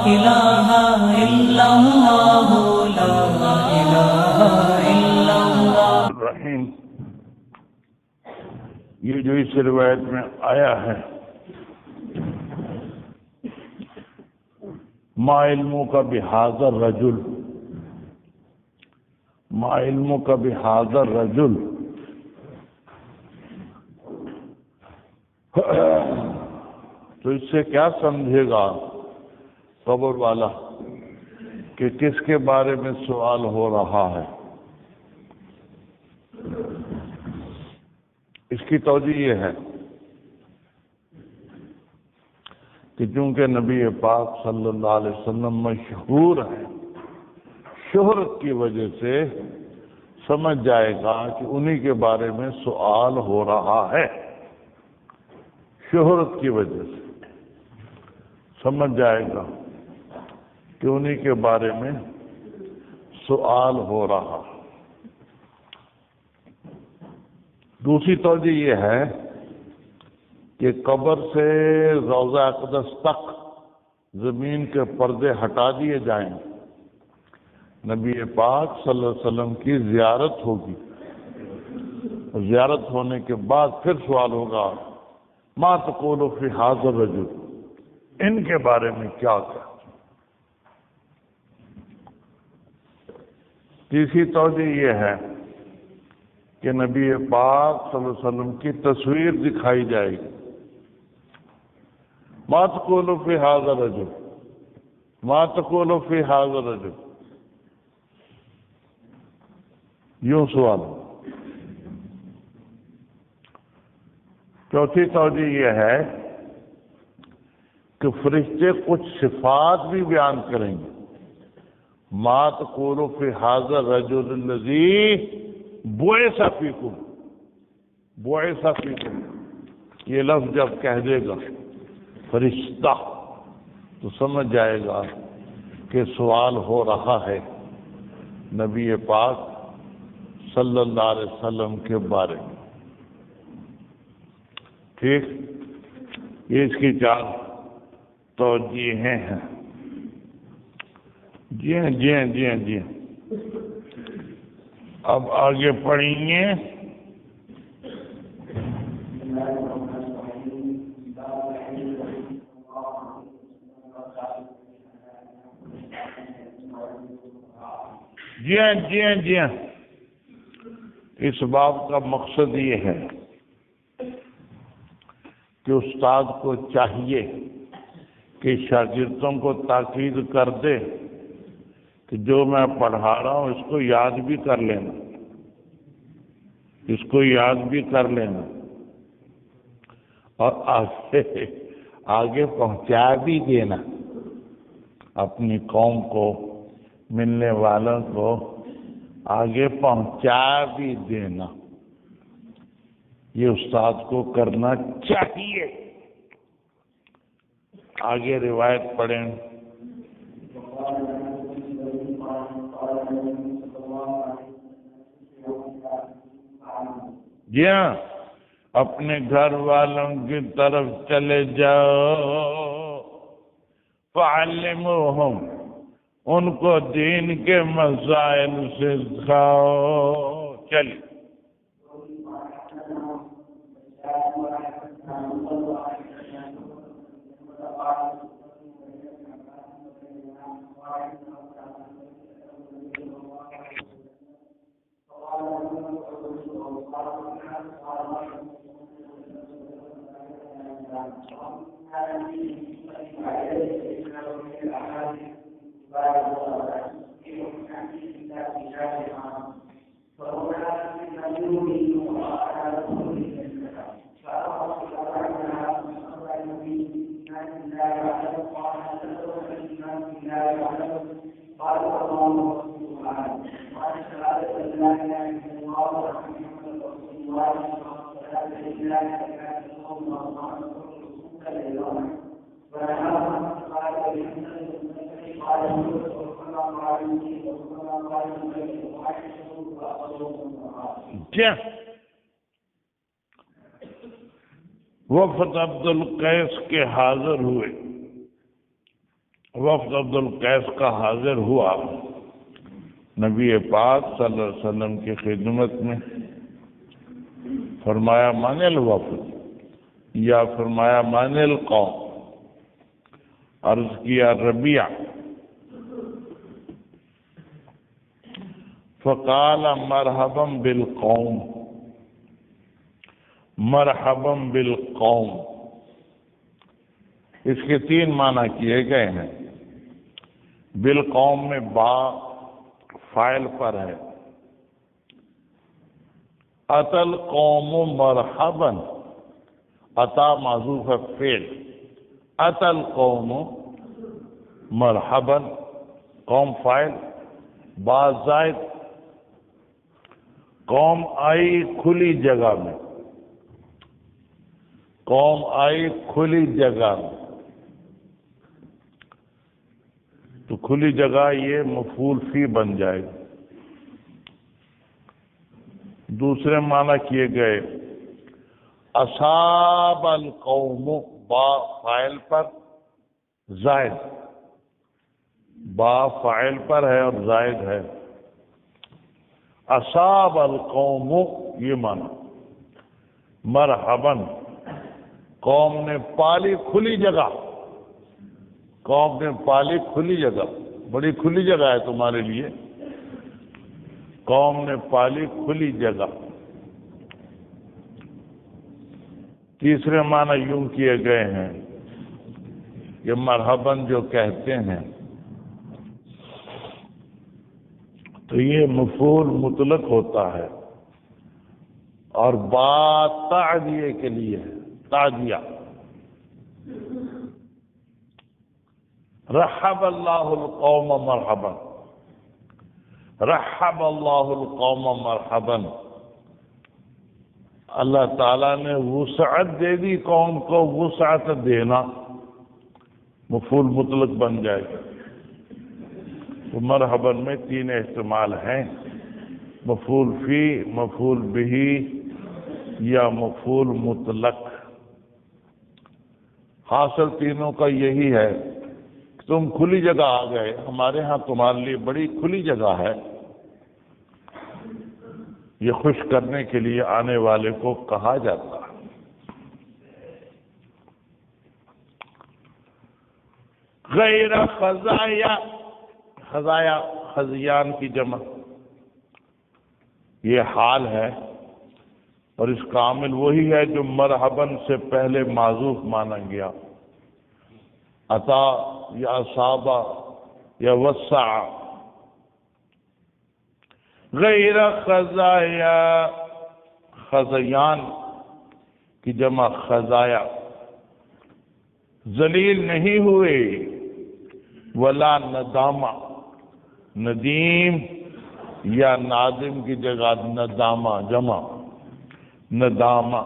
الہ الا اللہ لا الہ الا اللہ الرحیم۔ یہ جو اس روایت میں آیا ہے ما علمک بہذا الرجل، ما علمک بہذا الرجل، تو اس سے کیا سمجھے گا قبر والا کہ کس کے بارے میں سوال ہو رہا ہے؟ اس کی توجہ یہ ہے کہ چونکہ نبی پاک صلی اللہ علیہ وسلم مشہور ہے، شہرت کی وجہ سے سمجھ جائے گا کہ انہی کے بارے میں سوال ہو رہا ہے، شہرت کی وجہ سے سمجھ جائے گا کہ انہی کے بارے میں سوال ہو رہا۔ دوسری توجہ یہ ہے کہ قبر سے روضہ اقدس تک زمین کے پردے ہٹا دیے جائیں، نبی پاک صلی اللہ علیہ وسلم کی زیارت ہوگی، زیارت ہونے کے بعد پھر سوال ہوگا ما تقول فی ھذا الرجل، ان کے بارے میں کیا کہا۔ تیسری توجہ یہ ہے کہ نبی پاک صلی اللہ علیہ وسلم کی تصویر دکھائی جائے گی، ما تقول فی ھذا الرجل، ما تقول فی ھذا الرجل، یوں سوال۔ چوتھی توجہ یہ ہے کہ فرشتے کچھ صفات بھی بیان کریں گے، ما تقول فی ھذا الرجل الذی بعث فیکم، بعث فیکم، یہ لفظ جب کہہ دے گا فرشتہ تو سمجھ جائے گا کہ سوال ہو رہا ہے نبی پاک صلی اللہ علیہ وسلم کے بارے میں۔ ٹھیک، یہ اس کی چار توجیہیں ہیں۔ جی ہاں جی ہاں جی ہاں جی ہاں، اب آگے پڑھیں گے۔ جی ہاں جی ہاں جی ہاں، اس باب کا مقصد یہ ہے کہ استاد کو چاہیے کہ شاگردوں کو تاکید کر دے کہ جو میں پڑھا رہا ہوں اس کو یاد بھی کر لینا، اس کو یاد بھی کر لینا اور آگے پہنچا بھی دینا، اپنی قوم کو، ملنے والوں کو آگے پہنچا بھی دینا، یہ استاد کو کرنا چاہیے۔ آگے روایت پڑھیں۔ جی ہاں، اپنے گھر والوں کی طرف چلے جاؤ، فعلموہم، ان کو دین کے مسائل سے سکھاؤ۔ چلیے کیا وفد عبد القیس کے حاضر ہوئے، وفد عبدل قیس کا حاضر ہوا نبی پاک صلی اللہ علیہ وسلم کی خدمت میں، فرمایا من الوفد یا فرمایا من القوم، عرض کیا ربیع، فقال مرحبا بالقوم، مرحبا بالقوم۔ اس کے 3 معنی کیے گئے ہیں۔ بالقوم میں با فاعل پر ہے، اتی القوم مرحبا، اتا معذوف ہے فعل، اتی القوم مرحبا، قوم فاعل، با زائد، قوم آئی کھلی جگہ میں، قوم آئی کھلی جگہ میں، تو کھلی جگہ یہ مفعول فی بن جائے گا۔ دوسرے معنی کیے گئے اصاب القوم، با فاعل پر زائد، با فاعل پر ہے اور زائد ہے، اصاب القوم یہ معنی، مرحبا قوم نے پالی کھلی جگہ، قوم نے پالی کھلی جگہ، بڑی کھلی جگہ ہے تمہارے لیے، قوم نے پالی کھلی جگہ۔ تیسرے معنی یوں کیے گئے ہیں کہ مرحباً جو کہتے ہیں تو یہ مفعول مطلق ہوتا ہے اور با تعدیے کے لیے ہے، تعدیہ۔ رحب اللہ القوم مرحبا، رحب اللہ القوم مرحبا، اللہ تعالیٰ نے وسعت دے دی قوم کو، وسعت دینا مفعول مطلق بن جائے گا۔ تو مرحبا میں 3 احتمال ہیں، مفعول فی، مفعول بہ یا مفعول مطلق۔ حاصل تینوں کا یہی ہے، تم کھلی جگہ آ گئے، ہمارے ہاں تمہارے لیے بڑی کھلی جگہ ہے۔ یہ خوش کرنے کے لیے آنے والے کو کہا جاتا ہے۔ غیر خزایا، خزایا خزیان کی جمع، یہ حال ہے اور اس کا عامل وہی ہے جو مرحباً سے پہلے معذوف مانا گیا، عطا یا اصابہ یا وسع۔ غیر خزایا، خزیان کی جمع خزایا، ذلیل نہیں ہوئے، ولا ندامہ، ندیم یا نادم کی جگہ ندامہ جمع، ندامہ،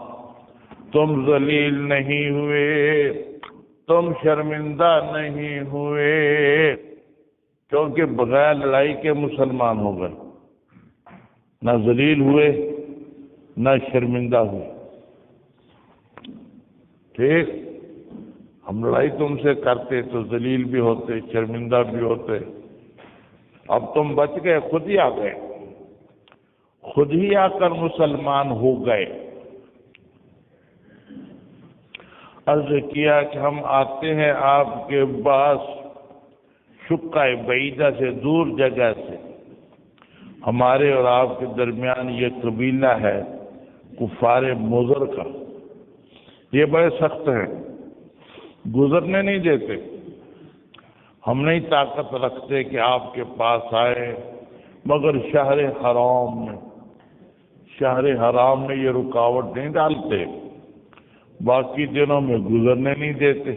تم ذلیل نہیں ہوئے، تم شرمندہ نہیں ہوئے، کیونکہ بغیر لڑائی کے مسلمان ہو گئے، نہ ذلیل ہوئے نہ شرمندہ ہوئے۔ ٹھیک، ہم لڑائی تم سے کرتے تو ذلیل بھی ہوتے، شرمندہ بھی ہوتے، اب تم بچ گئے، خود ہی آ گئے، خود ہی آ کر مسلمان ہو گئے۔ عرض کیا کہ ہم آتے ہیں آپ کے پاس شقہ بعیدہ سے، دور جگہ سے، ہمارے اور آپ کے درمیان یہ قبیلہ ہے کفار مضر کا، یہ بڑے سخت ہیں، گزرنے نہیں دیتے، ہم نہیں طاقت رکھتے کہ آپ کے پاس آئے، مگر شہر حرام میں یہ رکاوٹ نہیں ڈالتے، باقی دنوں میں گزرنے نہیں دیتے۔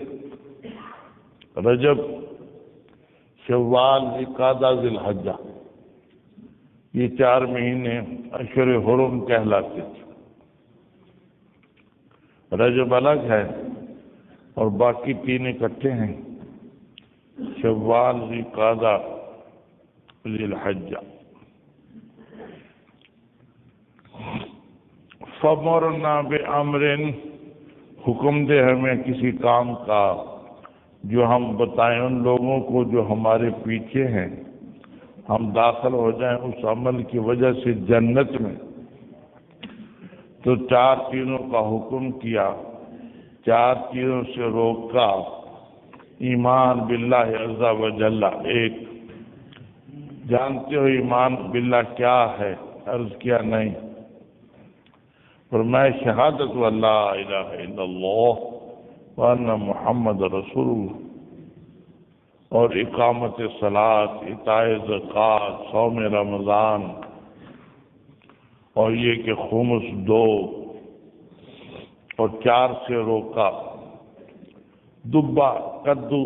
رجب، شوال، ذوالقعدہ، ذی الحجہ، یہ 4 مہینے اشہر حرم کہلاتے تھے۔ رجب الگ ہے اور باقی 3 اکٹھے ہیں، شوال، ذوالقعدہ، ذی الحجہ۔ فَمُرْنَا بِأَمْرٍ، حکم دے ہمیں کسی کام کا، جو ہم بتائیں ان لوگوں کو جو ہمارے پیچھے ہیں، ہم داخل ہو جائیں اس عمل کی وجہ سے جنت میں، تو 4 چیزوں کا حکم کیا، 4 چیزوں سے روکا۔ ایمان باللہ عز و جل، ایک جانتے ہو ایمان باللہ کیا ہے؟ عرض کیا نہیں۔ فرمایا شہادت لا الہ الا اللہ وان محمد رسول اللہ، اور اقامت صلاۃ، ایتاء زکوٰۃ، صوم رمضان، اور یہ کہ خمس دو، اور 4 سے روکا۔ دبا، کدو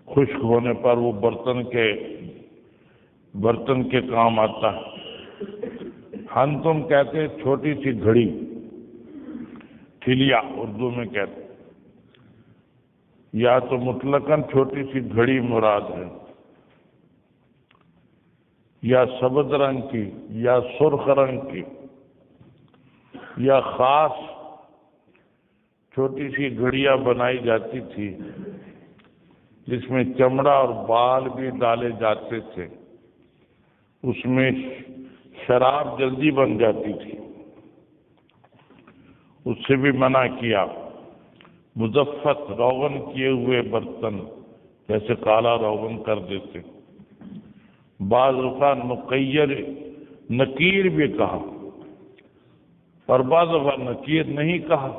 خشک ہونے پر وہ برتن کے کام آتا ہے۔ ہنتم کہتے ہیں چھوٹی سی گھڑی، ٹھلیا اردو میں کہتے ہیں، یا تو مطلقاً چھوٹی سی گھڑی مراد ہے، یا سبز رنگ کی، یا سرخ رنگ کی، یا خاص چھوٹی سی گھڑیاں بنائی جاتی تھی جس میں چمڑا اور بال بھی ڈالے جاتے تھے، اس میں شراب جلدی بن جاتی تھی، اس سے بھی منع کیا۔ مزفت، روغن کیے ہوئے برتن، جیسے کالا روغن کر دیتے۔ بعض اوقات مقیر، نکیر بھی کہا، اور بعض اوقات نکیر نہیں کہا،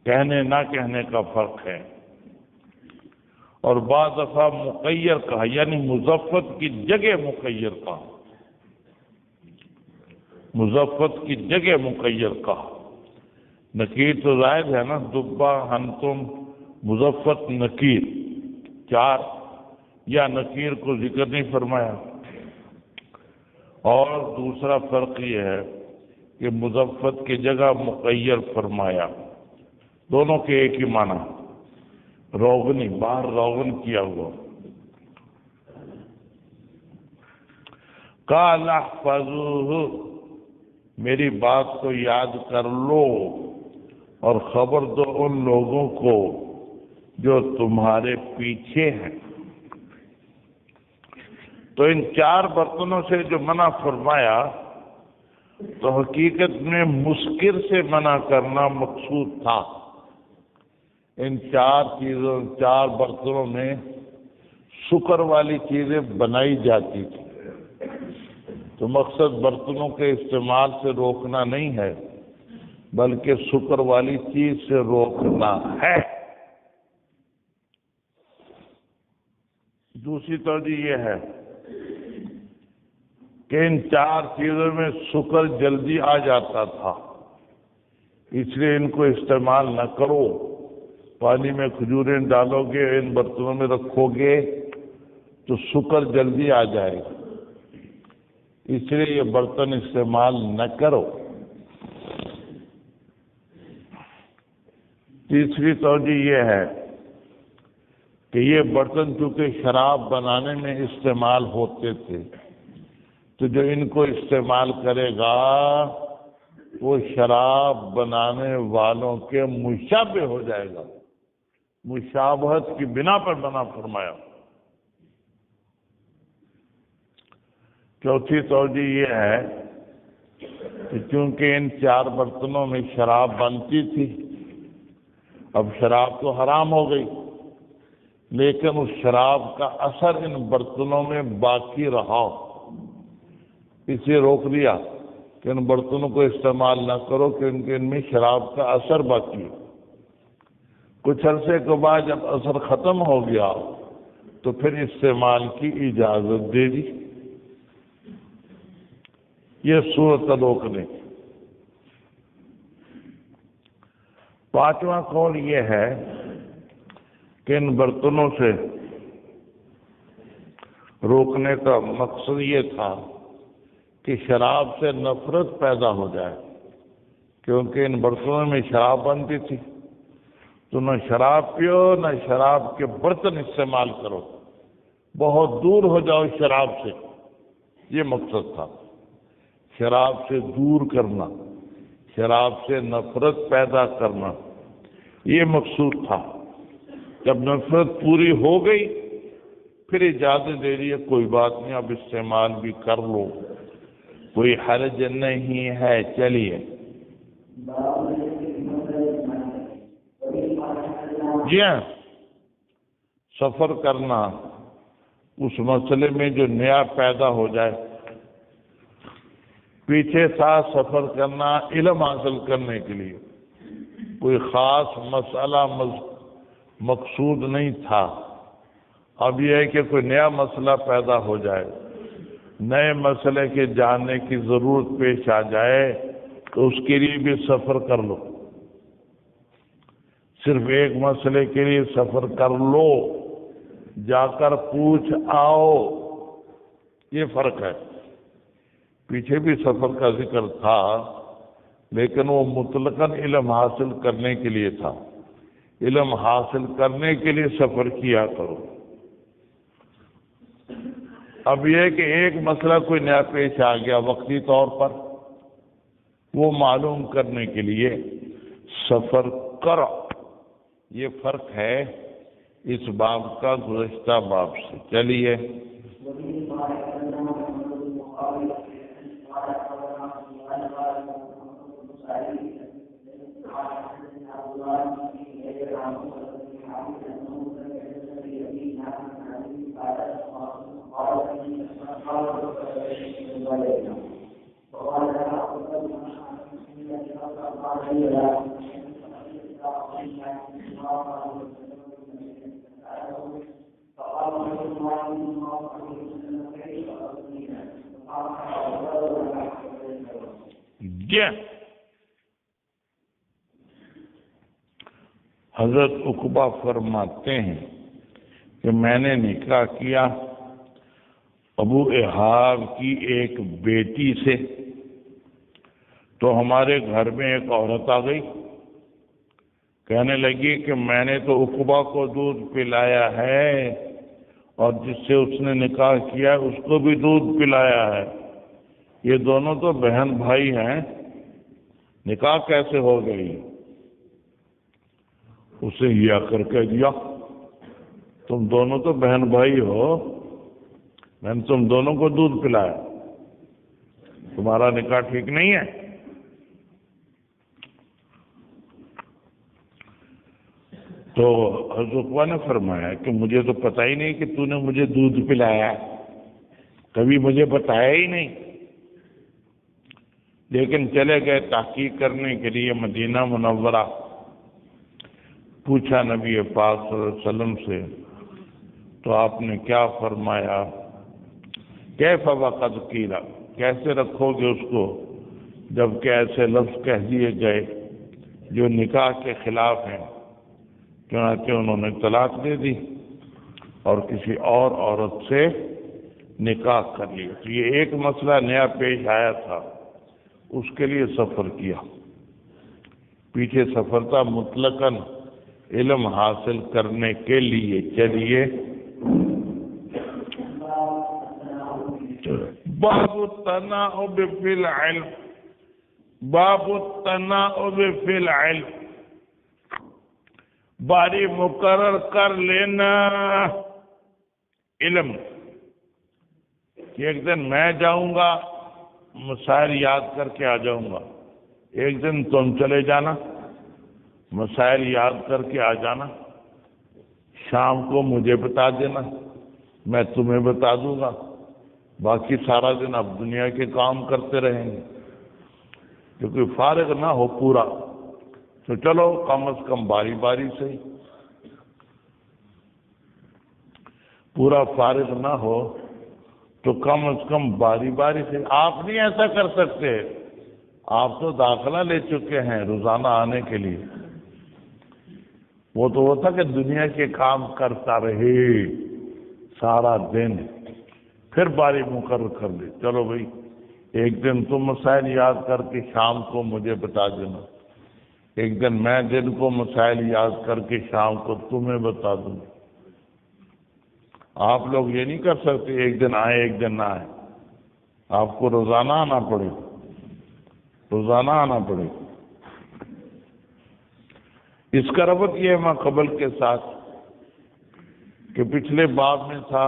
کہنے نہ کہنے کا فرق ہے۔ اور بعض دفعہ مقیر کہا، یعنی مزفت کی جگہ مقیر کہا، مزفت کی جگہ مقیر کہا۔ نکیر تو زائد ہے نا، دبا، ہنتم، مزفت، نکیر، 4، یا نکیر کو ذکر نہیں فرمایا۔ اور دوسرا فرق یہ ہے کہ مزفت کی جگہ مقیر فرمایا، دونوں کے ایک ہی معنی، روغنی، باہر روغن کیا ہوا۔ قال احفظوہ، میری بات کو یاد کر لو اور خبر دو ان لوگوں کو جو تمہارے پیچھے ہیں۔ تو ان 4 برتنوں سے جو منع فرمایا تو حقیقت میں مسکر سے منع کرنا مقصود تھا۔ ان 4 چیزوں، 4 برتنوں میں شکر والی چیزیں بنائی جاتی تھی، تو مقصد برتنوں کے استعمال سے روکنا نہیں ہے بلکہ شکر والی چیز سے روکنا ہے۔ دوسری توجہ یہ ہے کہ ان 4 چیزوں میں شکر جلدی آ جاتا تھا، اس لیے ان کو استعمال نہ کرو۔ پانی میں کھجوریں ڈالو گے، ان برتنوں میں رکھو گے تو شکر جلدی آ جائے گا، اس لیے یہ برتن استعمال نہ کرو۔ تیسری توجہ یہ ہے کہ یہ برتن چونکہ شراب بنانے میں استعمال ہوتے تھے، تو جو ان کو استعمال کرے گا وہ شراب بنانے والوں کے مشابہ ہو جائے گا، مشابہت کی بنا پر بنا فرمایا۔ چوتھی توجہ یہ ہے کہ چونکہ ان 4 برتنوں میں شراب بنتی تھی، اب شراب تو حرام ہو گئی، لیکن اس شراب کا اثر ان برتنوں میں باقی رہا، اسے روک دیا کہ ان برتنوں کو استعمال نہ کرو کیونکہ ان میں شراب کا اثر باقی ہے۔ کچھ عرصے کے بعد جب اثر ختم ہو گیا تو پھر استعمال کی اجازت دے دی۔ یہ صورت روکنے۔ 5واں قول یہ ہے کہ ان برتنوں سے روکنے کا مقصد یہ تھا کہ شراب سے نفرت پیدا ہو جائے، کیونکہ ان برتنوں میں شراب بنتی تھی، تو نہ شراب پیو نہ شراب کے برتن استعمال کرو، بہت دور ہو جاؤ شراب سے، یہ مقصد تھا۔ شراب سے دور کرنا، شراب سے نفرت پیدا کرنا، یہ مقصود تھا۔ جب نفرت پوری ہو گئی پھر اجازت دے رہی ہے کوئی بات نہیں، اب استعمال بھی کر لو، کوئی حرج نہیں ہے، چلیے۔ جی ہاں، سفر کرنا اس مسئلے میں جو نیا پیدا ہو جائے، پیچھے تھا سفر کرنا علم حاصل کرنے کے لیے، کوئی خاص مسئلہ مقصود نہیں تھا، اب یہ ہے کہ کوئی نیا مسئلہ پیدا ہو جائے، نئے مسئلے کے جاننے کی ضرورت پیش آ جائے تو اس کے لیے بھی سفر کر لو۔ صرف ایک مسئلے کے لیے سفر کر لو، جا کر پوچھ آؤ، یہ فرق ہے۔ پیچھے بھی سفر کا ذکر تھا لیکن وہ مطلقاً علم حاصل کرنے کے لیے تھا، علم حاصل کرنے کے لیے سفر کیا کرو۔ اب یہ ہے کہ ایک مسئلہ کوئی نیا پیش آ گیا وقتی طور پر، وہ معلوم کرنے کے لیے سفر کرو، یہ فرق ہے اس باب کا گزشتہ باب سے۔ چلیے، حضرت عقبہ فرماتے ہیں کہ میں نے نکاح کیا ابو احاب کی ایک بیٹی سے، تو ہمارے گھر میں ایک عورت آ گئی، کہنے لگی کہ میں نے تو عقبہ کو دودھ پلایا ہے اور جس سے اس نے نکاح کیا اس کو بھی دودھ پلایا ہے، یہ دونوں تو بہن بھائی ہیں، نکاح کیسے ہو گئی؟ اسے یہ آ کر کہہ دیا تم دونوں تو بہن بھائی ہو، میں نے تم دونوں کو دودھ پلایا، تمہارا نکاح ٹھیک نہیں ہے۔ تو حضرت عقبہ نے فرمایا کہ مجھے تو پتہ ہی نہیں کہ تو نے مجھے دودھ پلایا، کبھی مجھے بتایا ہی نہیں، لیکن چلے گئے تحقیق کرنے کے لیے مدینہ منورہ، پوچھا نبی پاک صلی اللہ علیہ وسلم سے، تو آپ نے کیا فرمایا؟ کیف وقد قیل، کیسے رکھو گے اس کو جبکہ ایسے لفظ کہہ دیے گئے جو نکاح کے خلاف ہیں؟ چنانچہ انہوں نے طلاق دے دی اور کسی اور عورت سے نکاح کر لیا۔ تو یہ ایک مسئلہ نیا پیش آیا تھا، اس کے لیے سفر کیا، پیچھے سفر تھا مطلقاً علم حاصل کرنے کے لیے۔ چلیے، باب التناؤب فی العلم، باب التناؤب فی العلم، باری مقرر کر لینا علم، ایک دن میں جاؤں گا مسائل یاد کر کے آ جاؤں گا، ایک دن تم چلے جانا مسائل یاد کر کے آ جانا، شام کو مجھے بتا دینا، میں تمہیں بتا دوں گا، باقی سارا دن اب دنیا کے کام کرتے رہیں گے، کیونکہ فارغ نہ ہو پورا تو چلو کم از کم باری باری سے، پورا فارغ نہ ہو تو کم از کم باری باری سے۔ آپ نہیں ایسا کر سکتے، آپ تو داخلہ لے چکے ہیں روزانہ آنے کے لیے، وہ تو وہ تھا کہ دنیا کے کام کرتا رہے سارا دن، پھر باری مقرر کر لی، چلو بھائی ایک دن تم مسائل یاد کر کے شام کو مجھے بتا دینا، ایک دن میں دن کو مسائل یاد کر کے شام کو تمہیں بتا دوں۔ آپ لوگ یہ نہیں کر سکتے ایک دن آئے ایک دن نہ آئے، آپ کو روزانہ آنا پڑے، روزانہ آنا پڑے۔ اس کا ربط یہ ہے ماقبل کے ساتھ کہ پچھلے باب میں تھا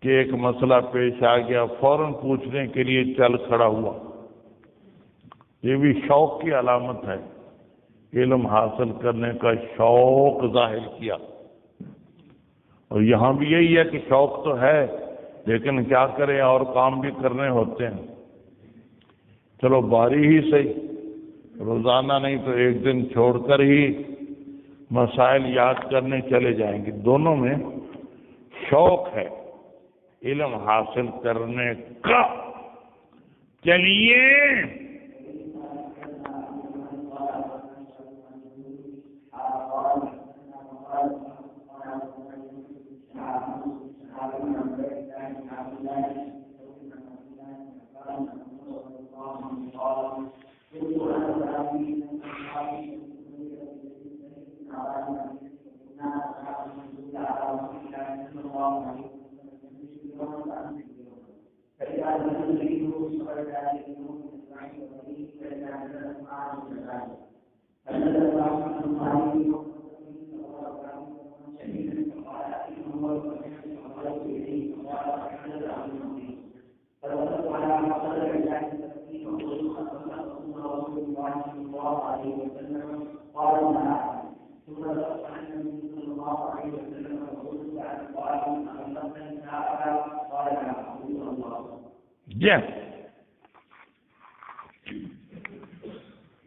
کہ ایک مسئلہ پیش آ گیا، فوراً پوچھنے کے لیے چل کھڑا ہوا۔ یہ بھی شوق کی علامت ہے، علم حاصل کرنے کا شوق ظاہر کیا۔ اور یہاں بھی یہی ہے کہ شوق تو ہے، لیکن کیا کریں، اور کام بھی کرنے ہوتے ہیں۔ چلو باری ہی صحیح، روزانہ نہیں تو ایک دن چھوڑ کر ہی مسائل یاد کرنے چلے جائیں گے۔ دونوں میں شوق ہے علم حاصل کرنے کا۔ چلیے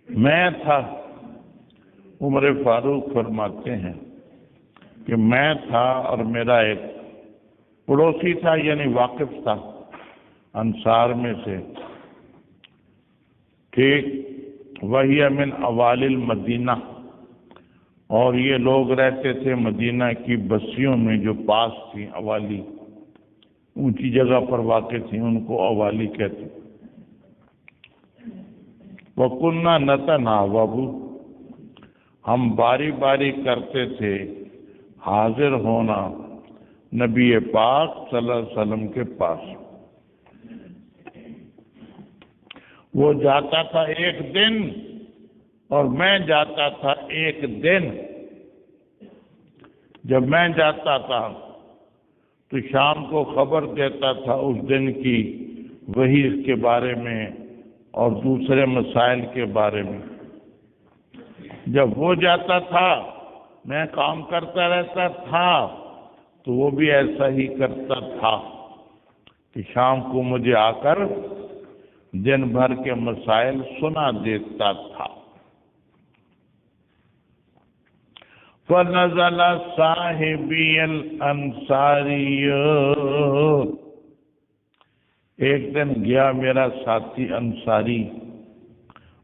میں تھا، عمر فاروق فرماتے ہیں کہ میں تھا اور میرا ایک پڑوسی تھا، یعنی واقف تھا انصار میں سے، ٹھیک، وہی من اوائل المدینہ، اور یہ لوگ رہتے تھے مدینہ کی بستیوں میں جو پاس تھیں، اوالی، اونچی جگہ پر واقع تھیں، ان کو اوالی کہتے ہیں۔ وَكُنَّا نَتَنَاوَبُ، ہم باری باری کرتے تھے حاضر ہونا نبی پاک صلی اللہ علیہ وسلم کے پاس۔ وہ جاتا تھا ایک دن اور میں جاتا تھا ایک دن۔ جب میں جاتا تھا تو شام کو خبر دیتا تھا اس دن کی، وحی اس کے بارے میں اور دوسرے مسائل کے بارے میں۔ جب وہ جاتا تھا میں کام کرتا رہتا تھا، تو وہ بھی ایسا ہی کرتا تھا کہ شام کو مجھے آ کر دن بھر کے مسائل سنا دیتا تھا۔ فَنَزَلَ صَاحِبِيَ الْأَنصَارِيُّ، ایک دن گیا میرا ساتھی انصاری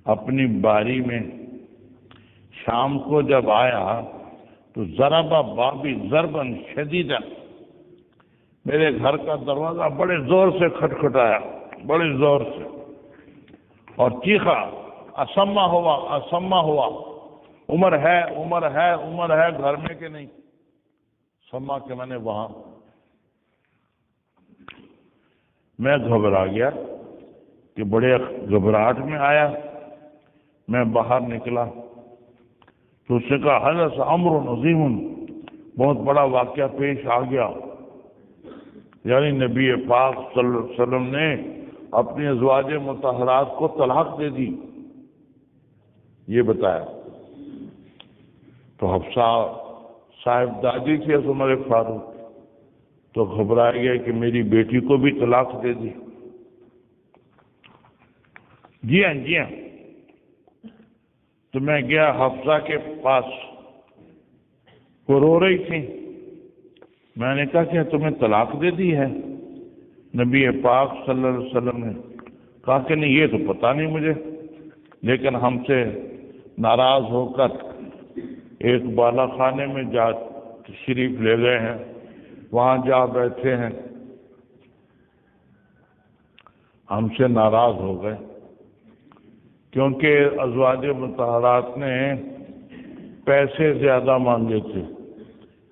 اپنی باری میں، شام کو جب آیا تو ضرب بابی ضربا شدیدا، میرے گھر کا دروازہ بڑے زور سے کھٹکھٹایا، بڑے زور سے، اور چیخا، اسما ہوا، اسما ہوا، عمر ہے، عمر ہے، عمر ہے گھر میں کہ نہیں؟ سما کہ میں نے وہاں۔ میں گھبرا گیا کہ بڑے گھبراہٹ میں آیا، میں باہر نکلا تو اس نے کہا حدث امر عظیم، بہت بڑا واقعہ پیش آ گیا، یعنی نبی پاک صلی اللہ علیہ وسلم نے اپنی ازواج مطہرات کو طلاق دے دی، یہ بتایا۔ تو حفصہ صاحب دادی تھی عمر فاروق، تو گھبرا گیا کہ میری بیٹی کو بھی طلاق دے دی۔ جی ہاں جی ہاں۔ تو میں گیا حفصہ کے پاس، وہ رو رہی تھی، میں نے کہا کہ تمہیں طلاق دے دی ہے؟ نبی پاک صلی اللہ علیہ وسلم نے کہا کہ نہیں، یہ تو پتہ نہیں مجھے، لیکن ہم سے ناراض ہو کر ایک بالا خانے میں جا تشریف لے گئے ہیں، وہاں جا بیٹھے ہیں، ہم سے ناراض ہو گئے کیونکہ ازواج مطہرات نے پیسے زیادہ مانگے تھے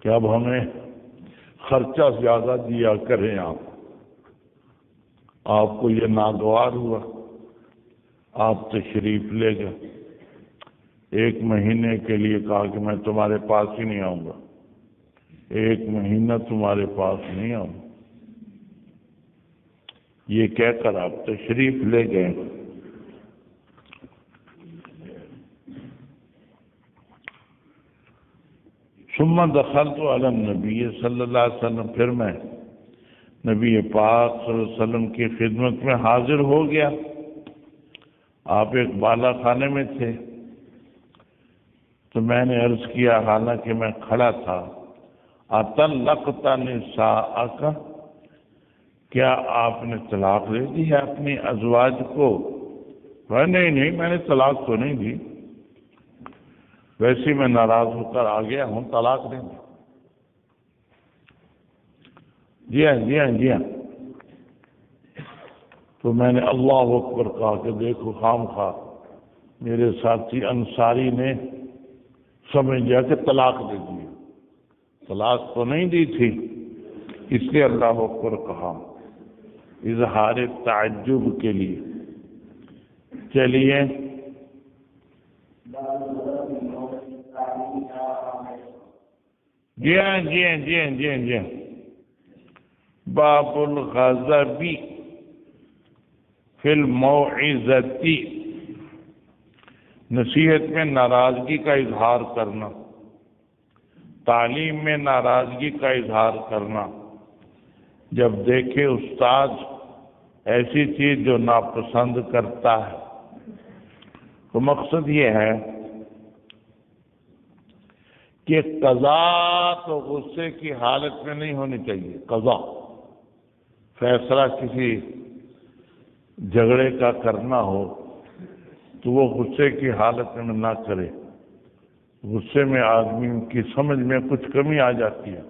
کہ اب ہمیں خرچہ زیادہ دیا کریں، آپ کو یہ ناگوار ہوا، آپ تشریف لے گئے، ایک مہینے کے لیے کہا کہ میں تمہارے پاس ہی نہیں آؤں گا، 1 مہینہ تمہارے پاس نہیں آؤں۔ یہ کہہ کر آپ تشریف لے گئے۔ ثم دخلت علی النبی صلی اللہ علیہ وسلم، پھر میں نبی پاک صلی اللہ علیہ وسلم کی خدمت میں حاضر ہو گیا۔ آپ ایک بالا خانے میں تھے، تو میں نے عرض کیا حالانکہ میں کھڑا تھا، اطلقت نساءک، کیا آپ نے طلاق دے دی ہے اپنی ازواج کو؟ نہیں میں نے طلاق تو نہیں دی، ویسے میں ناراض ہو کر آ گیا ہوں، طلاق دیں گے۔ جی ہاں۔ تو میں نے اللہ اکبر کہا کہ دیکھو خام خواہ میرے ساتھی انصاری نے سمجھ لیا کہ طلاق دے دی، طلاق تو نہیں دی تھی، اس لیے اللہ اکبر کہا اظہار تعجب کے لیے۔ چلیے جی ہاں۔ باب الغضب فی الموعظۃ، نصیحت میں ناراضگی کا اظہار کرنا، تعلیم میں ناراضگی کا اظہار کرنا۔ جب دیکھے استاد ایسی چیز جو ناپسند کرتا ہے، تو مقصد یہ ہے کہ قضا تو غصے کی حالت میں نہیں ہونی چاہیے۔ قضا فیصلہ کسی جھگڑے کا کرنا ہو تو وہ غصے کی حالت میں نہ کرے۔ غصے میں آدمی کی سمجھ میں کچھ کمی آ جاتی ہے،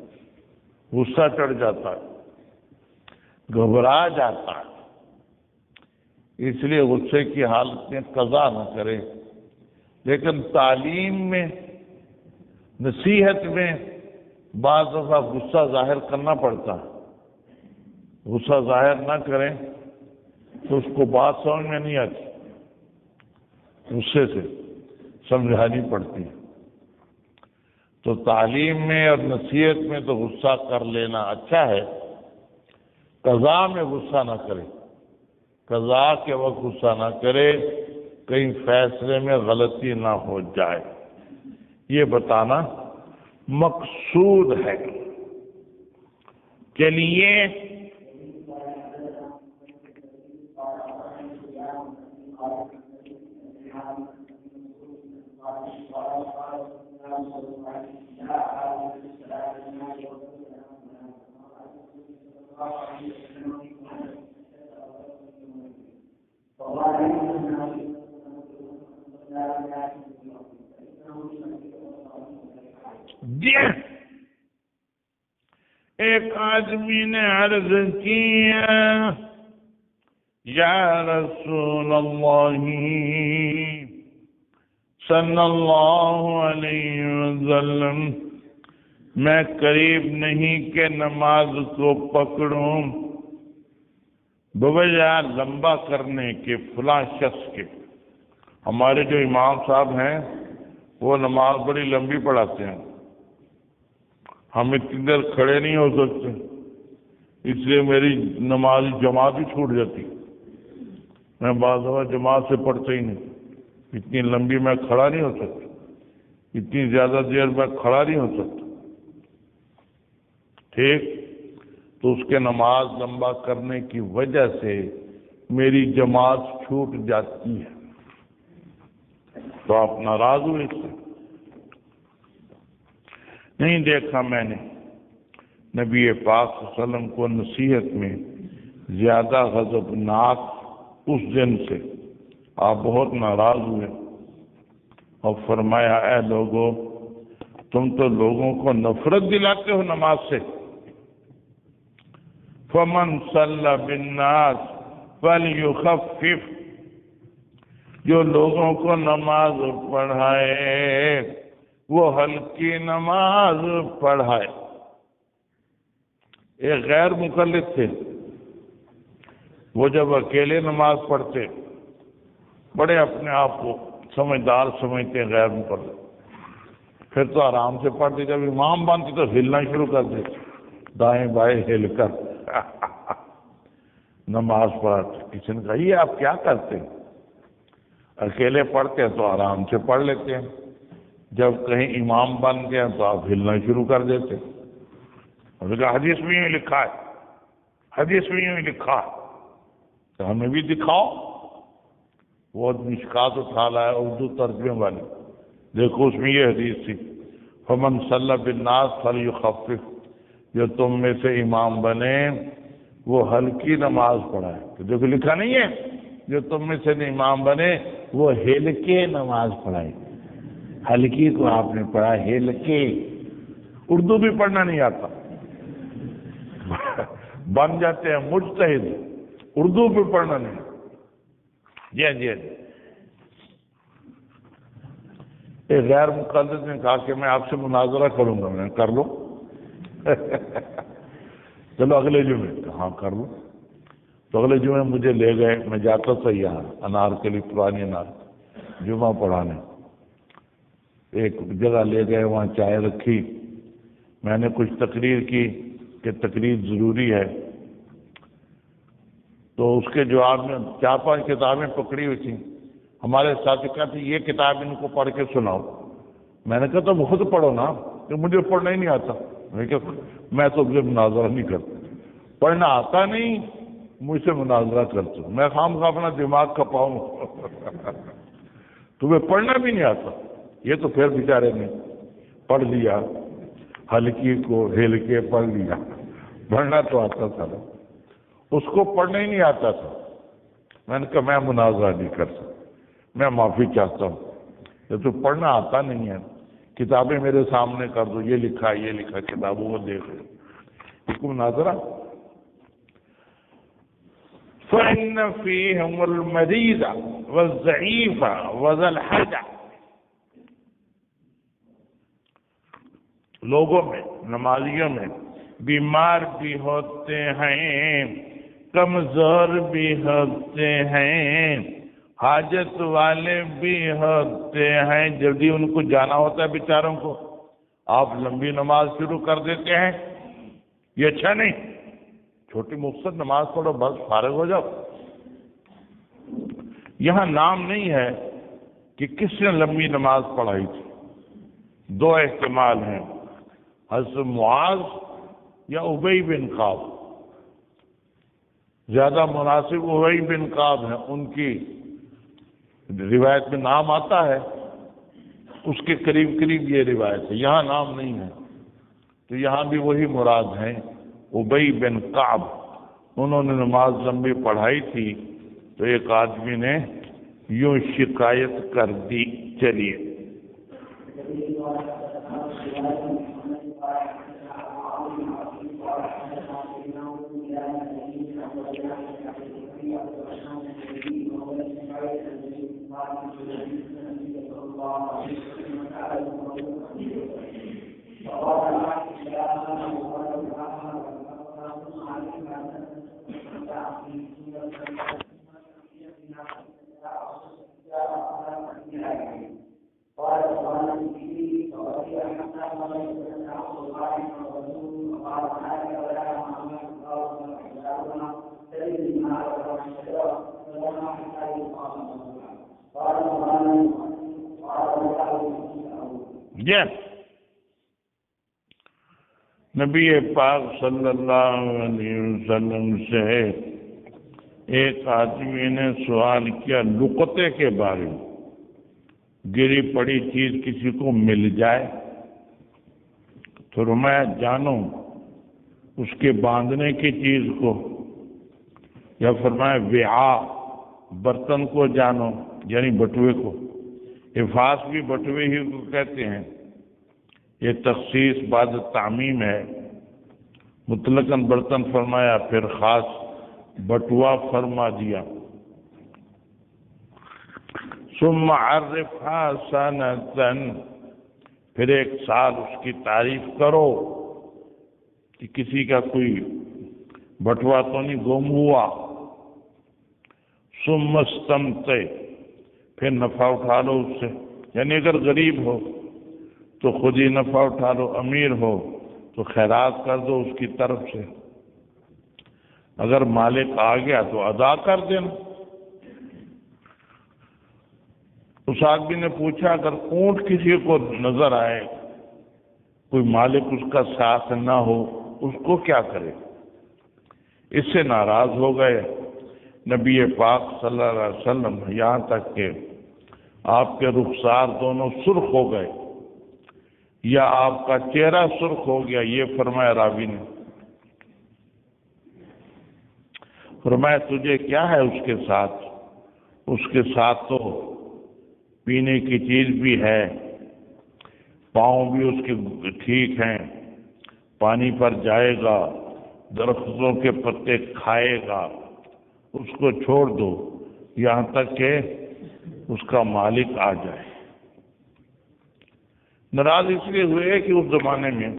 غصہ چڑھ جاتا ہے، گھبرا جاتا ہے، اس لیے غصے کی حالت میں قضا نہ کرے۔ لیکن تعلیم میں، نصیحت میں بعض دفعہ غصہ ظاہر کرنا پڑتا ہے۔ غصہ ظاہر نہ کریں تو اس کو بات سمجھ میں نہیں آتی، غصے سے سمجھانی پڑتی ہے۔ تو تعلیم میں اور نصیحت میں تو غصہ کر لینا اچھا ہے، قضا میں غصہ نہ کرے، قضا کے وقت غصہ نہ کرے، کہیں فیصلے میں غلطی نہ ہو جائے، یہ بتانا مقصود ہے۔ چلیے ایک آدمی نے عرض کیا یا رسول اللہ صلی اللہ علیہ وسلم، میں قریب نہیں کہ نماز کو پکڑوں بوجہ لمبا کرنے کے فلاں شخص کے۔ ہمارے جو امام صاحب ہیں وہ نماز بڑی لمبی پڑھاتے ہیں، ہم اتنی دیر کھڑے نہیں ہو سکتے، اس لیے میری نماز جماعت ہی چھوٹ جاتی، میں بعض دفعہ جماعت سے پڑھتا ہی نہیں، اتنی لمبی میں کھڑا نہیں ہو سکتا، اتنی زیادہ دیر میں کھڑا نہیں ہو سکتا، ٹھیک؟ تو اس کے نماز لمبا کرنے کی وجہ سے میری جماعت چھوٹ جاتی ہے، تو آپ ناراض ہوئے اس سے؟ نہیں دیکھا میں نے نبی پاک صلی اللہ علیہ وسلم کو نصیحت میں زیادہ غضبناک اس دن سے، آپ بہت ناراض ہوئے اور فرمایا اے لوگو، تم تو لوگوں کو نفرت دلاتے ہو نماز سے۔ فمن صلی بالناس فلیخفف، جو لوگوں کو نماز پڑھائے وہ ہلکی نماز پڑھائے۔ ایک غیر مقلد تھے، وہ جب اکیلے نماز پڑھتے بڑے اپنے آپ کو سمجھدار سمجھتے غیر مقلد، پھر تو آرام سے پڑھتے، جب امام بنتے تو ہلنا شروع کر دیتے، دائیں بائیں ہل کر نماز پڑھا۔ کسی نے کہا یہ آپ کیا کرتے ہیں؟ اکیلے پڑھتے ہیں تو آرام سے پڑھ لیتے ہیں، جب کہیں امام بن گئے تو آپ ہلنا شروع کر دیتے۔ انہوں نے کہا حدیث میں یوں لکھا ہے، حدیث میں یوں لکھا ہے، تو ہمیں بھی دکھاؤ۔ وہ مشکات اٹھا لایا اردو ترجمے والی، دیکھو اس میں یہ حدیث تھی، فمن صلی بالناس فلیخفف، جو تم میں سے امام بنے وہ ہلکی نماز پڑھائے۔ تو دیکھو لکھا نہیں ہے جو تم میں سے امام بنے وہ ہلکے نماز پڑھائے، ہلکی کو آپ نے پڑھا ہلکے۔ اردو بھی پڑھنا نہیں آتا، بن جاتے ہیں مجتہد، اردو بھی پڑھنا نہیں۔ جی جی ایک غیر مقلد نے کہا کہ میں آپ سے مناظرہ کروں گا، میں کر لو چلو اگلے جمعے، ہاں کر لو۔ تو اگلے جمعے مجھے لے گئے، میں جاتا تھا یہاں انارکلی، پرانی انار جمعہ پڑھانے، ایک جگہ لے گئے، وہاں چائے رکھی، میں نے کچھ تقریر کی کہ تقریر ضروری ہے، تو اس کے جواب میں 4-5 کتابیں پکڑی ہوئی تھیں۔ ہمارے ساتھی کہتے یہ کتاب ان کو پڑھ کے سناؤ۔ میں نے کہا تم خود پڑھو نا، کہ مجھے پڑھنا ہی نہیں آتا۔ میں تو مناظرہ نہیں کرتا، پڑھنا آتا نہیں، مجھ سے مناظرہ کرتا ہوں، میں خام خواہ اپنا دماغ کھپاؤں تمہیں پڑھنا بھی نہیں آتا۔ یہ تو پھر بیچارے نے پڑھ لیا، ہلکی کو ہل کے پڑھ لیا، پڑھنا تو آتا تھا نا، اس کو پڑھنا ہی نہیں آتا تھا۔ میں نے کہا میں مناظرہ نہیں کر سکتا، میں معافی چاہتا ہوں، جب تو پڑھنا آتا نہیں ہے کتابیں میرے سامنے کر دو، یہ لکھا یہ لکھا، کتابوں کو دیکھ لو، اس کو مناظرہ۔ فَإِنَّ فِيهِمُ الْمَرِيضَ وَالضَّعِيفَ وَذَا الْحَاجَةِ، لوگوں میں، نمازیوں میں بیمار بھی ہوتے ہیں، کمزور بھی ہوتے ہیں، حاجت والے بھی ہوتے ہیں، جلدی ان کو جانا ہوتا ہے بیچاروں کو، آپ لمبی نماز شروع کر دیتے ہیں، یہ اچھا نہیں۔ چھوٹی مختصر نماز پڑھو، بس فارغ ہو جاؤ۔ یہاں نام نہیں ہے کہ کس نے لمبی نماز پڑھائی تھی، 2 احتمال ہیں، حضرت معاذ یا ابی بن کعب۔ زیادہ مناسب ابی بن کعب ہیں، ان کی روایت میں نام آتا ہے، اس کے قریب قریب یہ روایت ہے، یہاں نام نہیں ہے، تو یہاں بھی وہی مراد ہیں، ابی بن کعب۔ انہوں نے نماز لمبی پڑھائی تھی تو ایک آدمی نے یوں شکایت کر دی۔ چلیے نبی پاک صلی اللہ علیہ وسلم سے ایک آدمی نے سوال کیا لقطے کے بارے میں، گری پڑی چیز کسی کو مل جائے تو فرمایا جانو اس کے باندھنے کی چیز کو، یا فرمایا وعاء برتن کو جانو، یعنی بٹوے کو، حفاظ بھی بٹوے ہی کو کہتے ہیں، یہ تخصیص بعد تعمیم ہے، مطلقاً برتن فرمایا پھر خاص بٹوا فرما دیا۔ ثم عرفها سنة، پھر 1 سال اس کی تعریف کرو کہ کسی کا کوئی بٹوا تو نہیں گم ہوا۔ ثم استمتع، پھر نفع اٹھا لو اس سے، یعنی اگر غریب ہو تو خود ہی نفع اٹھا لو، امیر ہو تو خیرات کر دو اس کی طرف سے، اگر مالک آ گیا تو ادا کر دینا۔ اس آدمی نے پوچھا اگر اونٹ کسی کو نظر آئے، کوئی مالک اس کا ساتھ نہ ہو، اس کو کیا کرے؟ اس سے ناراض ہو گئے نبی پاک صلی اللہ علیہ وسلم، یہاں تک کہ آپ کے رخسار دونوں سرخ ہو گئے یا آپ کا چہرہ سرخ ہو گیا، یہ فرمایا راوی نے۔ فرمایا تجھے کیا ہے اس کے ساتھ؟ اس کے ساتھ تو پینے کی چیز بھی ہے، پاؤں بھی اس کے ٹھیک ہیں، پانی پر جائے گا، درختوں کے پتے کھائے گا، اس کو چھوڑ دو یہاں تک کہ اس کا مالک آ جائے۔ ناراض اس لیے ہوئے کہ اس زمانے میں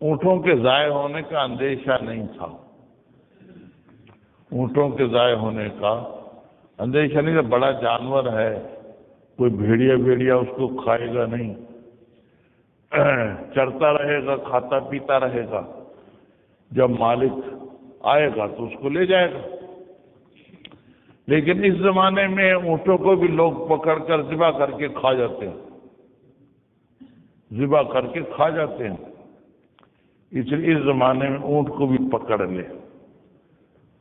اونٹوں کے ضائع ہونے کا اندیشہ نہیں تھا، اونٹوں کے ضائع ہونے کا اندیشہ نہیں تھا، بڑا جانور ہے، کوئی بھیڑیا اس کو کھائے گا نہیں، چرتا رہے گا، کھاتا پیتا رہے گا، جب مالک آئے گا تو اس کو لے جائے گا۔ لیکن اس زمانے میں اونٹوں کو بھی لوگ پکڑ کر ذبح کر کے کھا جاتے ہیں، ذبح کر کے کھا جاتے ہیں، اس لیے اس زمانے میں اونٹ کو بھی پکڑ لے،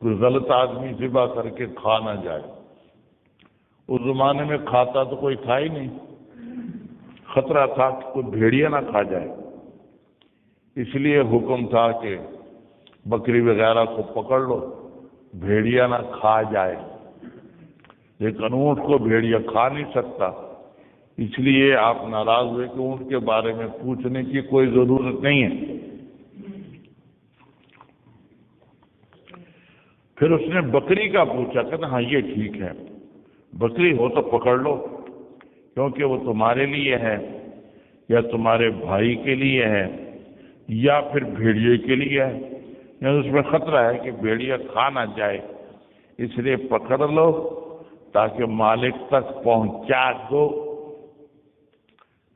کوئی غلط آدمی ذبح کر کے کھا نہ جائے۔ اس زمانے میں کھاتا تو کوئی تھا ہی نہیں، خطرہ تھا کہ کوئی بھیڑیا نہ کھا جائے، اس لیے حکم تھا کہ بکری وغیرہ کو پکڑ لو، بھیڑیا نہ کھا جائے۔ لیکن اونٹ کو بھیڑیا کھا نہیں سکتا، اس لیے آپ ناراض ہوئے کہ اونٹ کے بارے میں پوچھنے کی کوئی ضرورت نہیں ہے۔ پھر اس نے بکری کا پوچھا کہ ہاں یہ ٹھیک ہے، بکری ہو تو پکڑ لو، کیونکہ وہ تمہارے لیے ہے یا تمہارے بھائی کے لیے ہے یا پھر بھیڑیے کے لیے ہے، یعنی اس میں خطرہ ہے کہ بھیڑیا کھا نہ جائے، اس لیے پکڑ لو تاکہ مالک تک پہنچا دو۔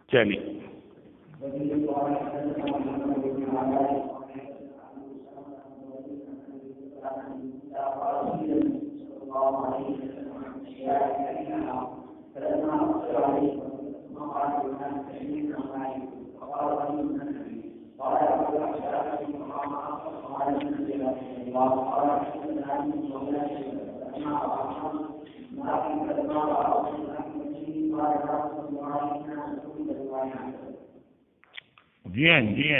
چلیے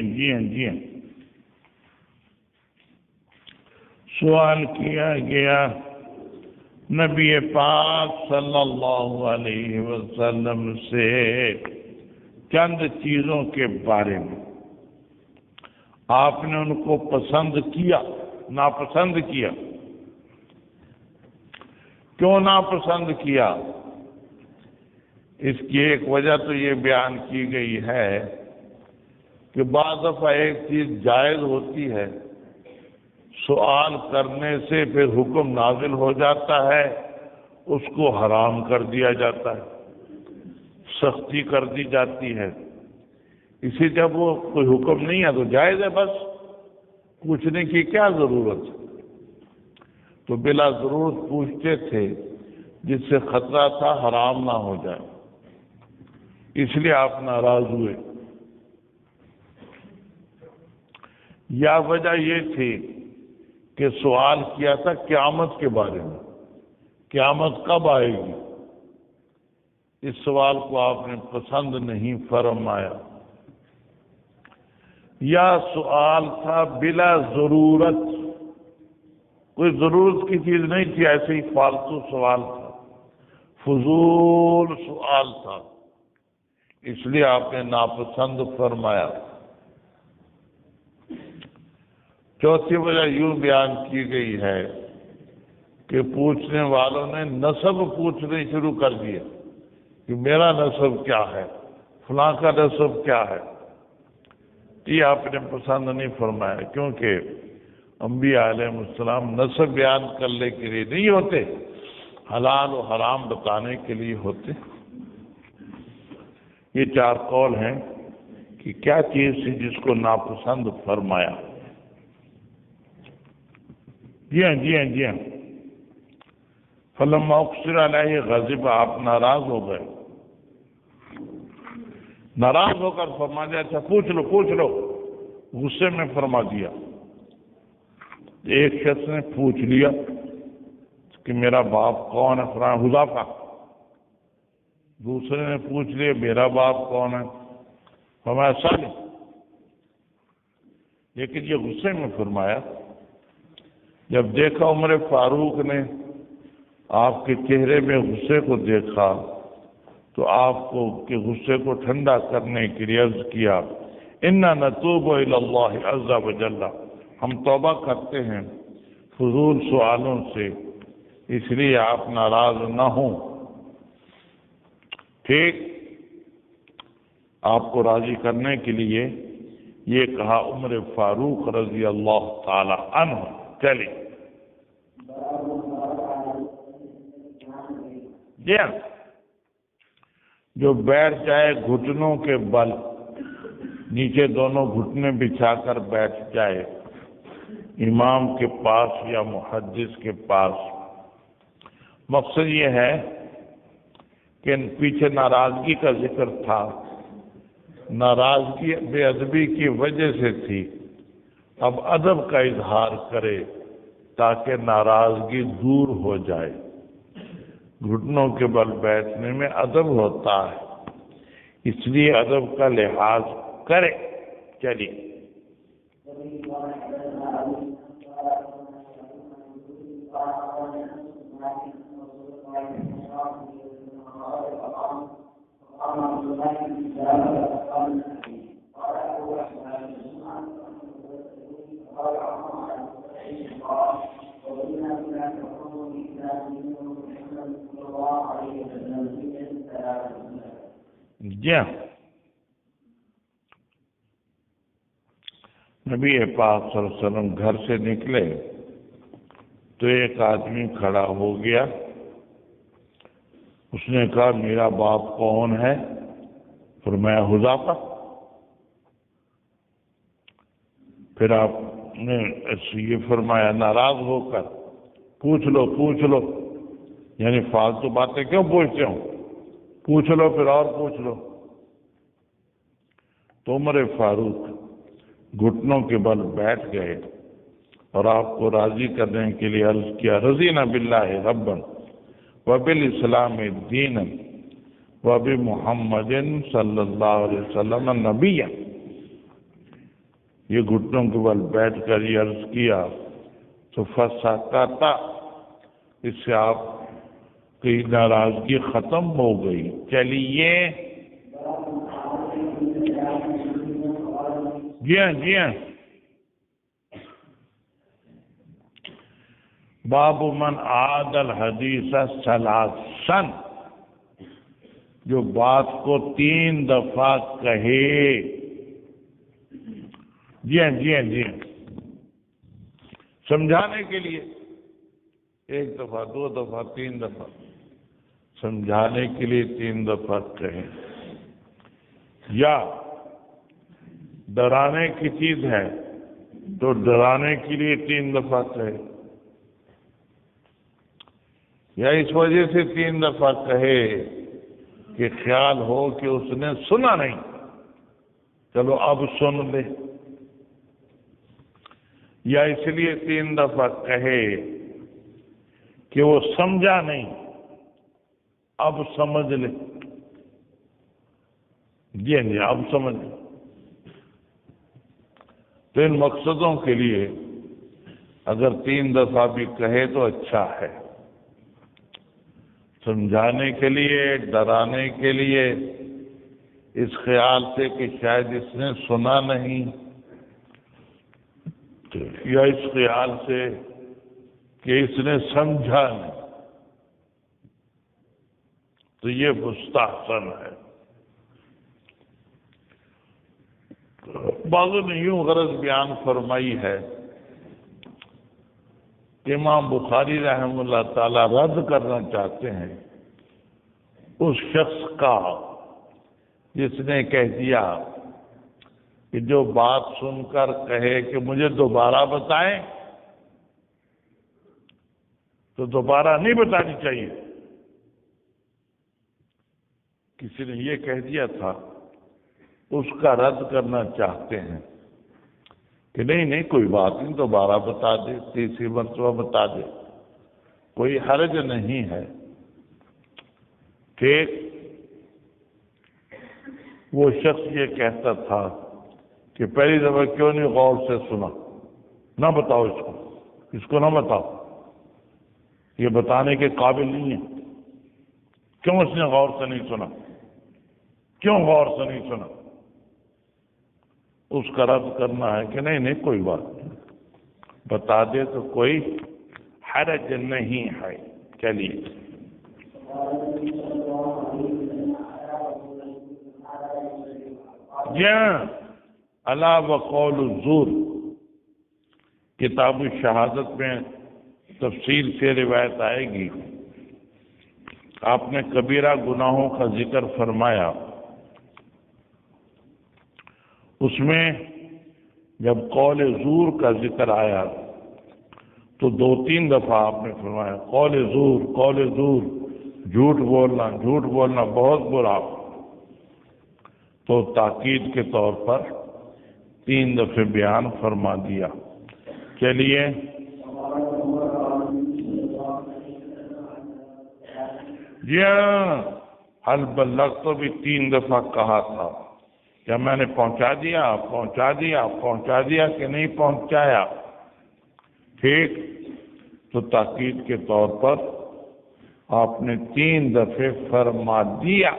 جی ہاں سوال کیا گیا نبی پاک صلی اللہ علیہ وسلم سے چند چیزوں کے بارے میں، آپ نے ان کو پسند کیا، ناپسند کیا؟ کیوں ناپسند کیا؟ اس کی ایک وجہ تو یہ بیان کی گئی ہے کہ بعض دفعہ ایک چیز جائز ہوتی ہے، سوال کرنے سے پھر حکم نازل ہو جاتا ہے، اس کو حرام کر دیا جاتا ہے، سختی کر دی جاتی ہے۔ اسی جب وہ کوئی حکم نہیں ہے تو جائز ہے، بس پوچھنے کی کیا ضرورت ہے؟ تو بلا ضرورت پوچھتے تھے جس سے خطرہ تھا حرام نہ ہو جائے، اس لیے آپ ناراض ہوئے۔ یا وجہ یہ تھی کہ سوال کیا تھا قیامت کے بارے میں، قیامت کب آئے گی، اس سوال کو آپ نے پسند نہیں فرمایا۔ یا سوال تھا بلا ضرورت، کوئی ضرورت کی چیز نہیں تھی، ایسے ہی فالتو سوال تھا، فضول سوال تھا، اس لیے آپ نے ناپسند فرمایا۔ چوتھی وجہ یوں بیان کی گئی ہے کہ پوچھنے والوں نے نسب پوچھنے شروع کر دیے کہ میرا نسب کیا ہے، فلاں کا نسب کیا ہے، یہ آپ نے پسند نہیں فرمایا، کیونکہ انبیاء علیہ السلام نسب بیان کرنے کے لیے نہیں ہوتے، حلال و حرام بتانے کے لیے ہوتے۔ یہ چار قول ہیں۔ کہ کیا چیز تھی جس کو ناپسند فرمایا؟ جی ہاں فلما اقصر علیہ غضب، آپ ناراض ہو گئے، ناراض ہو کر فرما دیا اچھا پوچھ لو، غصے میں فرما دیا۔ ایک شخص نے پوچھ لیا کہ میرا باپ کون ہے؟ فرمایا حذیفہ۔ دوسرے نے پوچھ لیا میرا باپ کون ہے؟ فرمایا سالم۔ لیکن یہ غصے میں فرمایا۔ جب دیکھا عمر فاروق نے آپ کے چہرے میں غصے کو دیکھا تو آپ کو کے غصے کو ٹھنڈا کرنے کے لیے عرض کیا انا نتوب الی اللہ عز وجل، ہم توبہ کرتے ہیں فضول سوالوں سے، اس لیے آپ ناراض نہ ہوں۔ ٹھیک، آپ کو راضی کرنے کے لیے یہ کہا عمر فاروق رضی اللہ تعالی عنہ۔ چلیے جی ہاں، جو بیٹھ جائے گھٹنوں کے بل، نیچے دونوں گھٹنے بچھا کر بیٹھ جائے امام کے پاس یا محدث کے پاس، مقصد یہ ہے کہ پیچھے ناراضگی کا ذکر تھا، ناراضگی بے ادبی کی وجہ سے تھی، اب ادب کا اظہار کرے تاکہ ناراضگی دور ہو جائے۔ گھٹنوں کے بل بیٹھنے میں ادب ہوتا ہے، اس لیے ادب کا لحاظ کرے۔ چلیے جی ہاں، نبی پاک صلی اللہ علیہ وسلم گھر سے نکلے تو ایک آدمی کھڑا ہو گیا، اس نے کہا میرا باپ کون ہے؟ فرمایا حذیفہ۔ پھر آپ نے یہ فرمایا ناراض ہو کر پوچھ لو، یعنی فالتو باتیں کیوں پوچھتے ہو، پوچھ لو پھر اور پوچھ لو۔ تو عمر فاروق گھٹنوں کے بل بیٹھ گئے اور آپ کو راضی کرنے کے لیے عرض کیا رضینا باللہ ربا وبالاسلام دینا وبمحمد صلی اللہ علیہ وسلم نبیا۔ یہ گھٹنوں کے بل بیٹھ کر یہ عرض کیا تو فسکتا، اس سے آپ کی ناراضگی ختم ہو گئی۔ چلیے جی ہاں، باب من عاد الحدیث ثلاثا، جو بات کو 3 دفعہ کہے۔ جی ہاں، سمجھانے کے لیے 1 دفعہ 2 دفعہ 3 دفعہ، سمجھانے کے لیے 3 دفعہ کہیں، یا ڈرانے کی چیز ہے تو ڈرانے کے لیے 3 دفعہ کہے، یا اس وجہ سے 3 دفعہ کہے کہ خیال ہو کہ اس نے سنا نہیں، چلو اب سن لے، یا اس لیے 3 دفعہ کہے کہ وہ سمجھا نہیں اب سمجھ لے۔ جی ہاں، اب سمجھ لے۔ تو ان مقصدوں کے لیے اگر 3 دفعہ بھی کہے تو اچھا ہے، سمجھانے کے لیے، ڈرانے کے لیے، اس خیال سے کہ شاید اس نے سنا نہیں، یا اس خیال سے کہ اس نے سمجھا نہیں، تو یہ مستحسن ہے۔ بعضوں نے یوں غرض بیان فرمائی ہے کہ امام بخاری رحمہ اللہ تعالی رد کرنا چاہتے ہیں اس شخص کا جس نے کہہ دیا کہ جو بات سن کر کہے کہ مجھے دوبارہ بتائیں تو دوبارہ نہیں بتانی چاہیے. کسی نے یہ کہہ دیا تھا، اس کا رد کرنا چاہتے ہیں کہ نہیں کوئی بات نہیں، دوبارہ بتا دے، تیسری مرتبہ بتا دے، کوئی حرج نہیں ہے. ٹھیک. وہ شخص یہ کہتا تھا کہ پہلی دفعہ کیوں نہیں غور سے سنا؟ نہ بتاؤ اس کو نہ بتاؤ، یہ بتانے کے قابل نہیں ہے. کیوں اس نے غور سے نہیں سنا؟ کیوں غور سے نہیں سنا؟ اس کا رد کرنا ہے کہ نہیں کوئی بات نہیں، بتا دے تو کوئی حرج نہیں ہے. چلیے. الا وقول الزور کتاب الشہادت میں تفصیل سے روایت آئے گی. آپ نے کبیرہ گناہوں کا ذکر فرمایا. اس میں جب قول زور کا ذکر آیا تو 2-3 دفعہ آپ نے فرمایا قول زور، جھوٹ بولنا بہت برا. تو تاکید کے طور پر 3 دفعے بیان فرما دیا. چلیے. جی ہاں، حل بلغ تو بھی 3 دفعہ کہا تھا. کیا میں نے پہنچا دیا کہ نہیں پہنچایا؟ ٹھیک. تو تاکید کے طور پر آپ نے 3 دفعے فرما دیا.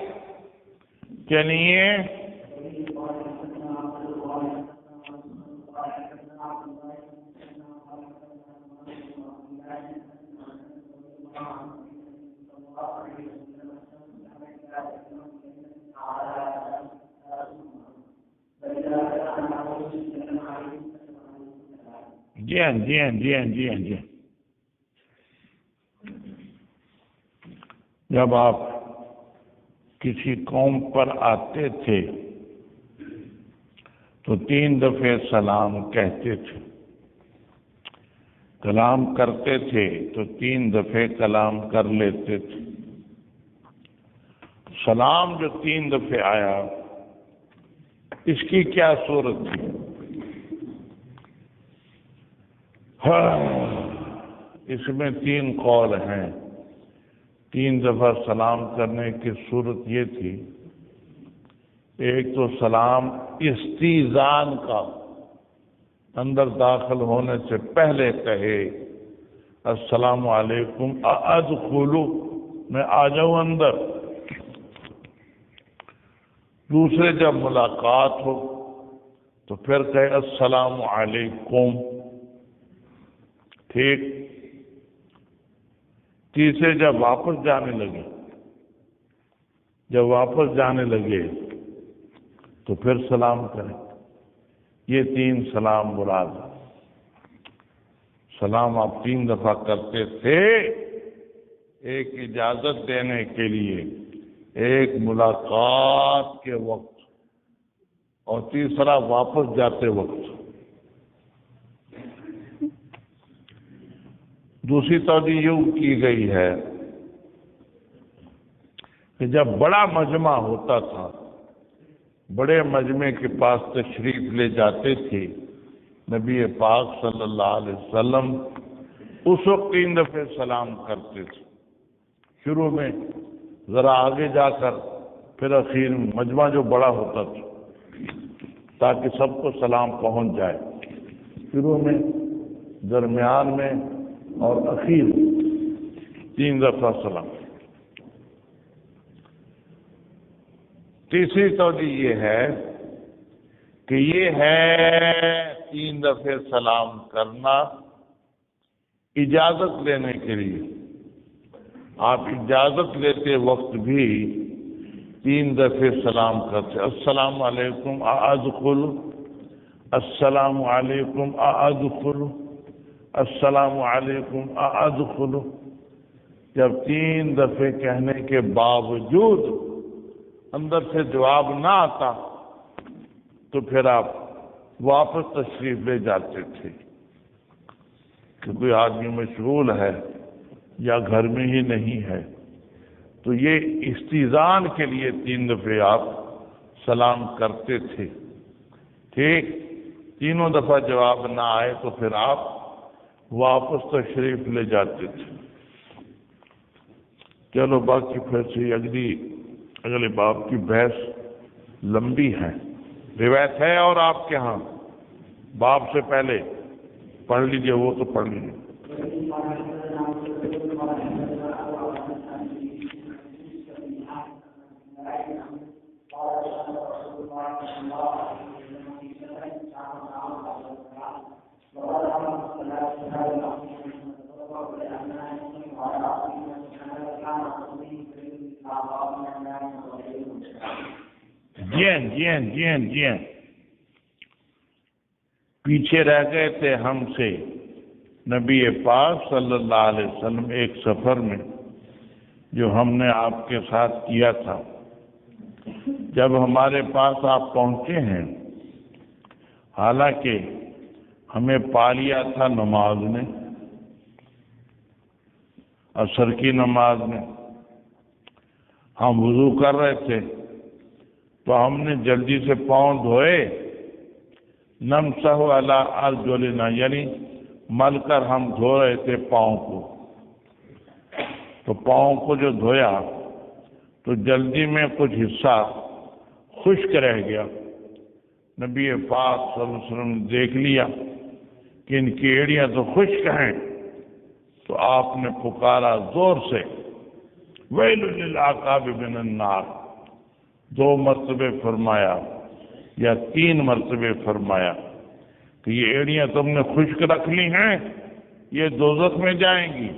چلیے. جی ہاں. جب آپ کسی قوم پر آتے تھے تو 3 دفعے سلام کہتے تھے. کلام کرتے تھے تو 3 دفعے کلام کر لیتے تھے. سلام جو 3 دفعے آیا اس کی کیا صورت تھی؟ اس میں 3 قول ہیں. 3 دفعہ سلام کرنے کی صورت یہ تھی، ایک تو سلام استیزان کا، اندر داخل ہونے سے پہلے کہے السلام علیکم ادخلو، میں آ جاؤں اندر. دوسرے جب ملاقات ہو تو پھر کہے السلام علیکم. ٹھیک. تیسرے جب واپس جانے لگے تو پھر سلام کریں. یہ 3 سلام مراد. سلام آپ 3 دفعہ کرتے تھے، ایک اجازت دینے کے لیے، ایک ملاقات کے وقت، اور تیسرا واپس جاتے وقت. دوسری توجہ یوں کی گئی ہے کہ جب بڑا مجمع ہوتا تھا، بڑے مجمع کے پاس تشریف لے جاتے تھے نبی پاک صلی اللہ علیہ وسلم، اس وقت 3 دفعے سلام کرتے تھے. شروع میں ذرا آگے جا کر، پھر اخیر میں. مجمع جو بڑا ہوتا تھا تاکہ سب کو سلام پہنچ جائے. شروع میں، درمیان میں اور اخیر 3 دفعہ سلام. تیسری توجہ یہ ہے کہ یہ ہے 3 دفعے سلام کرنا اجازت لینے کے لیے. آپ اجازت لیتے وقت بھی 3 دفعے سلام کرتے. السلام علیکم ادخل، السلام علیکم ادخل، السلام علیکم ادخل. جب 3 دفعے کہنے کے باوجود اندر سے جواب نہ آتا تو پھر آپ واپس تشریف لے جاتے تھے کہ کوئی آدمی مشغول ہے یا گھر میں ہی نہیں ہے، تو یہ استئذان کے لیے 3 دفعے آپ سلام کرتے تھے، ٹھیک، تینوں دفعہ جواب نہ آئے تو پھر آپ واپس تشریف لے جاتے تھے۔ چلو باقی پھر سے اگلے باب کی بحث لمبی ہے، روایت ہے اور آپ کے ہاں باب سے پہلے پڑھ لیجئے، وہ تو پڑھ لیجئے۔ جی ہیں پیچھے رہ گئے تھے ہم سے نبی پاک صلی اللہ علیہ وسلم ایک سفر میں جو ہم نے آپ کے ساتھ کیا تھا۔ جب ہمارے پاس آپ پہنچے ہیں، حالانکہ ہمیں پا لیا تھا نماز نے، عصر کی نماز میں، ہم وضو کر رہے تھے تو ہم نے جلدی سے پاؤں دھوئے، نمسح علی ارجلنا، یعنی مل کر ہم دھو رہے تھے پاؤں کو، تو پاؤں کو جو دھویا تو جلدی میں کچھ حصہ خشک رہ گیا۔ نبی پاک صلی اللہ علیہ وسلم نے دیکھ لیا کہ ان کی ایڑیاں تو خشک ہیں، تو آپ نے پکارا زور سے، ویل للعقاب من النار، 2 مرتبے فرمایا یا 3 مرتبے فرمایا کہ یہ ایڑیاں تم نے خشک رکھ لی ہیں، یہ دوزخ میں جائیں گی،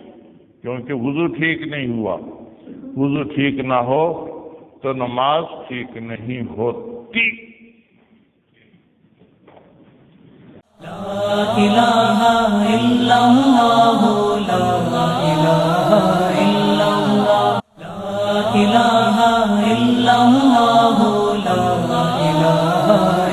کیونکہ وضو ٹھیک نہیں ہوا۔ وضو ٹھیک نہ ہو تو نماز ٹھیک نہیں ہوتی۔ لا الہ الا اللہ، لا الہ الا اللہ، لا الہ الا اللہ، لا الہ